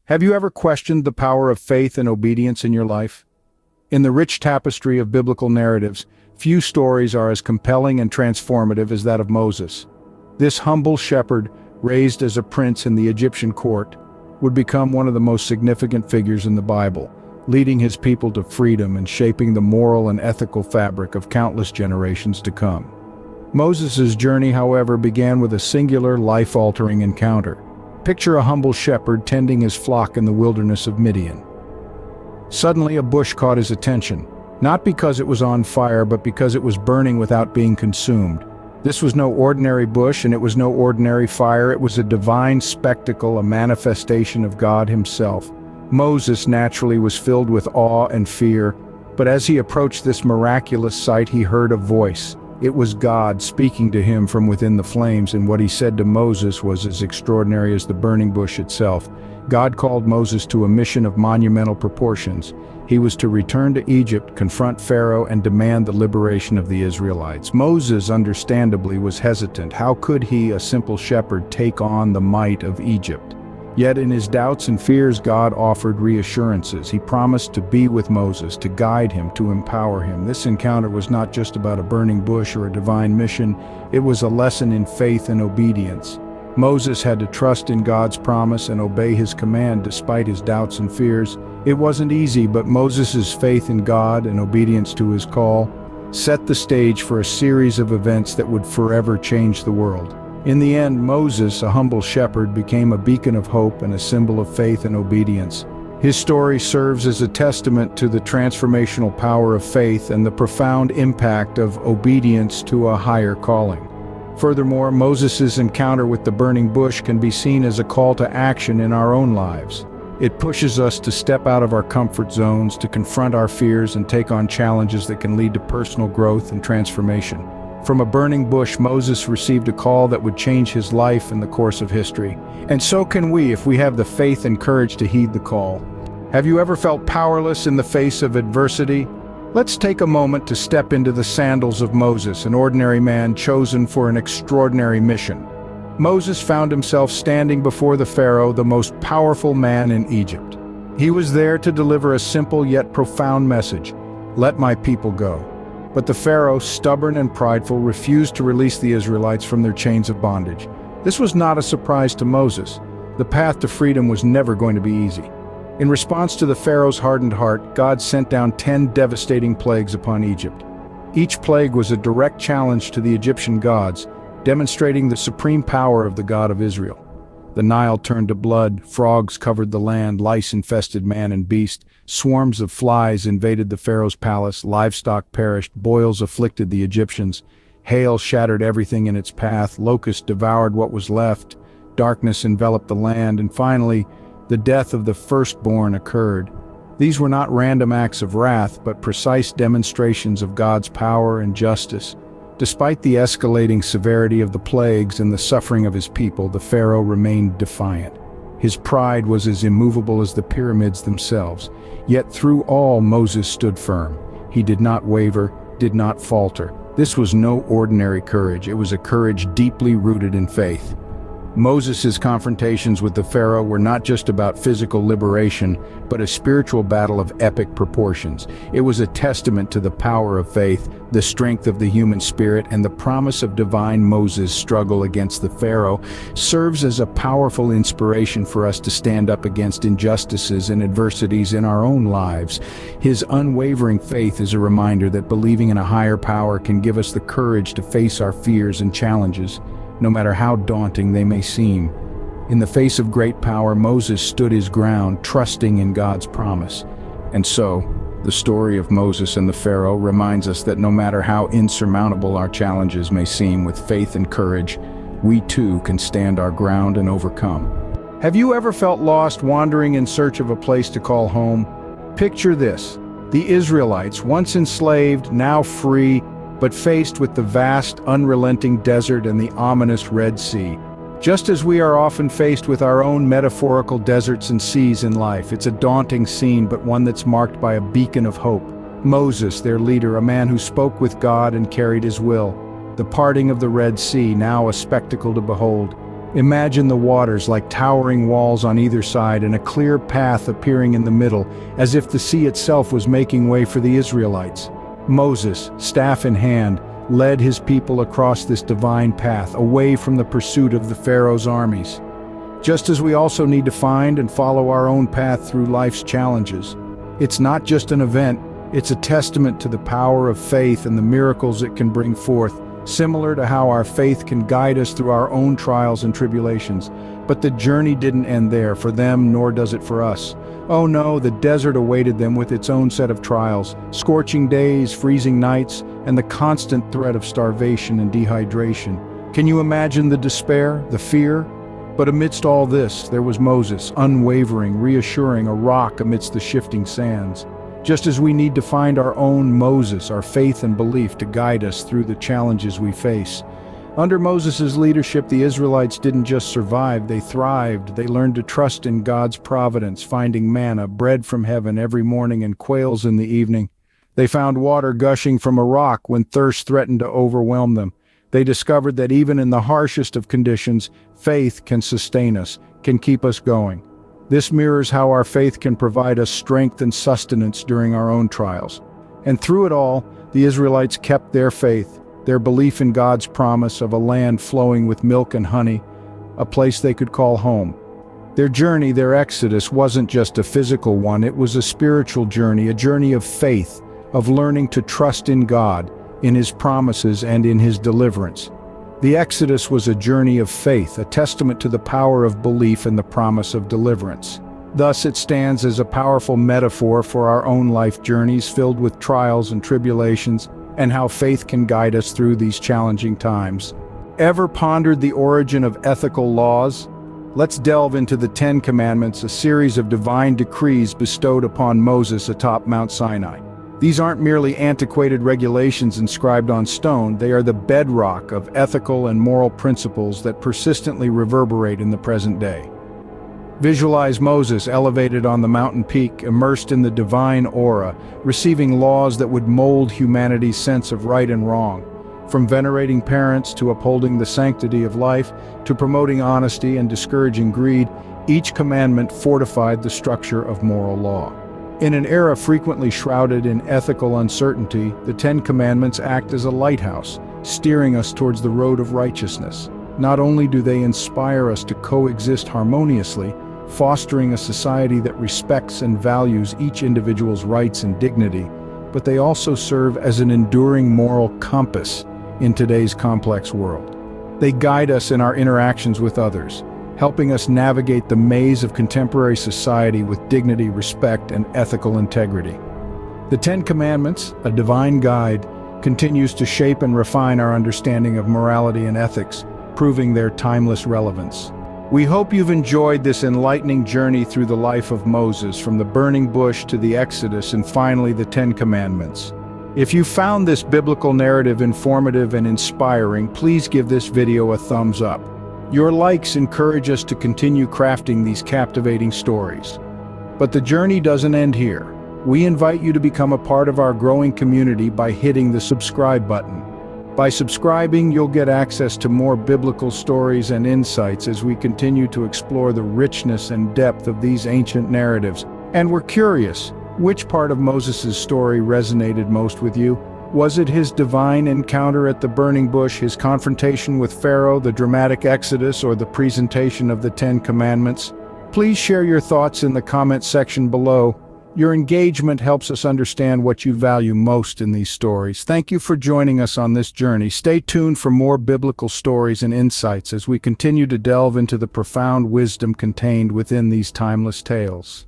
Have you ever questioned the power of faith and obedience in your life? In the rich tapestry of biblical narratives, few stories are as compelling and transformative as that of Moses. This humble shepherd, raised as a prince in the Egyptian court, would become one of the most significant figures in the Bible, leading his people to freedom and shaping the moral and ethical fabric of countless generations to come. Moses' journey, however, began with a singular, life-altering encounter. Picture a humble shepherd tending his flock in the wilderness of Midian. Suddenly, a bush caught his attention, not because it was on fire, but because it was burning without being consumed. This was no ordinary bush, and it was no ordinary fire. It was a divine spectacle, a manifestation of God himself. Moses naturally was filled with awe and fear, but as he approached this miraculous sight, he heard a voice. It was God speaking to him from within the flames, and what he said to Moses was as extraordinary as the burning bush itself. God called Moses to a mission of monumental proportions. He was to return to Egypt, confront Pharaoh, and demand the liberation of the Israelites. Moses, understandably, was hesitant. How could he, a simple shepherd, take on the might of Egypt? Yet in his doubts and fears, God offered reassurances. He promised to be with Moses, to guide him, to empower him. This encounter was not just about a burning bush or a divine mission. It was a lesson in faith and obedience. Moses had to trust in God's promise and obey his command despite his doubts and fears. It wasn't easy, but Moses' faith in God and obedience to his call set the stage for a series of events that would forever change the world. In the end, Moses, a humble shepherd, became a beacon of hope and a symbol of faith and obedience. His story serves as a testament to the transformational power of faith and the profound impact of obedience to a higher calling. Furthermore, Moses' encounter with the burning bush can be seen as a call to action in our own lives. It pushes us to step out of our comfort zones, to confront our fears and take on challenges that can lead to personal growth and transformation. From a burning bush, Moses received a call that would change his life in the course of history. And so can we if we have the faith and courage to heed the call. Have you ever felt powerless in the face of adversity? Let's take a moment to step into the sandals of Moses, an ordinary man chosen for an extraordinary mission. Moses found himself standing before the Pharaoh, the most powerful man in Egypt. He was there to deliver a simple yet profound message: "Let my people go." But the Pharaoh, stubborn and prideful, refused to release the Israelites from their chains of bondage. This was not a surprise to Moses. The path to freedom was never going to be easy. In response to the Pharaoh's hardened heart, God sent down 10 devastating plagues upon Egypt. Each plague was a direct challenge to the Egyptian gods, demonstrating the supreme power of the God of Israel. The Nile turned to blood, frogs covered the land, lice infested man and beast, swarms of flies invaded the Pharaoh's palace, livestock perished, boils afflicted the Egyptians, hail shattered everything in its path, locusts devoured what was left, darkness enveloped the land, and finally, the death of the firstborn occurred. These were not random acts of wrath, but precise demonstrations of God's power and justice. Despite the escalating severity of the plagues and the suffering of his people, the Pharaoh remained defiant. His pride was as immovable as the pyramids themselves. Yet through all, Moses stood firm. He did not waver, did not falter. This was no ordinary courage. It was a courage deeply rooted in faith. Moses' confrontations with the Pharaoh were not just about physical liberation, but a spiritual battle of epic proportions. It was a testament to the power of faith, the strength of the human spirit, and the promise of divine. Moses' struggle against the Pharaoh serves as a powerful inspiration for us to stand up against injustices and adversities in our own lives. His unwavering faith is a reminder that believing in a higher power can give us the courage to face our fears and challenges, no matter how daunting they may seem. In the face of great power, Moses stood his ground, trusting in God's promise. And so, the story of Moses and the Pharaoh reminds us that no matter how insurmountable our challenges may seem, with faith and courage, we too can stand our ground and overcome. Have you ever felt lost, wandering in search of a place to call home? Picture this: the Israelites, once enslaved, now free, but faced with the vast, unrelenting desert and the ominous Red Sea. Just as we are often faced with our own metaphorical deserts and seas in life, it's a daunting scene, but one that's marked by a beacon of hope. Moses, their leader, a man who spoke with God and carried his will. The parting of the Red Sea, now a spectacle to behold. Imagine the waters like towering walls on either side and a clear path appearing in the middle, as if the sea itself was making way for the Israelites. Moses, staff in hand, led his people across this divine path, away from the pursuit of the Pharaoh's armies. Just as we also need to find and follow our own path through life's challenges. It's not just an event, it's a testament to the power of faith and the miracles it can bring forth, similar to how our faith can guide us through our own trials and tribulations. But the journey didn't end there for them, nor does it for us. Oh no, the desert awaited them with its own set of trials, scorching days, freezing nights, and the constant threat of starvation and dehydration. Can you imagine the despair, the fear? But amidst all this, there was Moses, unwavering, reassuring, a rock amidst the shifting sands. Just as we need to find our own Moses, our faith and belief to guide us through the challenges we face. Under Moses' leadership, the Israelites didn't just survive, they thrived. They learned to trust in God's providence, finding manna, bread from heaven every morning and quails in the evening. They found water gushing from a rock when thirst threatened to overwhelm them. They discovered that even in the harshest of conditions, faith can sustain us, can keep us going. This mirrors how our faith can provide us strength and sustenance during our own trials. And through it all, the Israelites kept their faith, their belief in God's promise of a land flowing with milk and honey, a place they could call home. Their journey, their exodus, wasn't just a physical one, it was a spiritual journey, a journey of faith, of learning to trust in God, in His promises and in His deliverance. The Exodus was a journey of faith, a testament to the power of belief and the promise of deliverance. Thus, it stands as a powerful metaphor for our own life journeys filled with trials and tribulations, and how faith can guide us through these challenging times. Ever pondered the origin of ethical laws? Let's delve into the Ten Commandments, a series of divine decrees bestowed upon Moses atop Mount Sinai. These aren't merely antiquated regulations inscribed on stone, they are the bedrock of ethical and moral principles that persistently reverberate in the present day. Visualize Moses elevated on the mountain peak, immersed in the divine aura, receiving laws that would mold humanity's sense of right and wrong. From venerating parents to upholding the sanctity of life, to promoting honesty and discouraging greed, each commandment fortified the structure of moral law. In an era frequently shrouded in ethical uncertainty, the Ten Commandments act as a lighthouse, steering us towards the road of righteousness. Not only do they inspire us to coexist harmoniously, fostering a society that respects and values each individual's rights and dignity, but they also serve as an enduring moral compass in today's complex world. They guide us in our interactions with others, helping us navigate the maze of contemporary society with dignity, respect, and ethical integrity. The Ten Commandments, a divine guide, continues to shape and refine our understanding of morality and ethics, proving their timeless relevance. We hope you've enjoyed this enlightening journey through the life of Moses, from the burning bush to the Exodus and finally the Ten Commandments. If you found this biblical narrative informative and inspiring, please give this video a thumbs up. Your likes encourage us to continue crafting these captivating stories. But the journey doesn't end here. We invite you to become a part of our growing community by hitting the subscribe button. By subscribing, you'll get access to more biblical stories and insights as we continue to explore the richness and depth of these ancient narratives. And we're curious, which part of Moses' story resonated most with you? Was it his divine encounter at the burning bush, his confrontation with Pharaoh, the dramatic exodus, or the presentation of the Ten Commandments? Please share your thoughts in the comment section below. Your engagement helps us understand what you value most in these stories. Thank you for joining us on this journey. Stay tuned for more biblical stories and insights as we continue to delve into the profound wisdom contained within these timeless tales.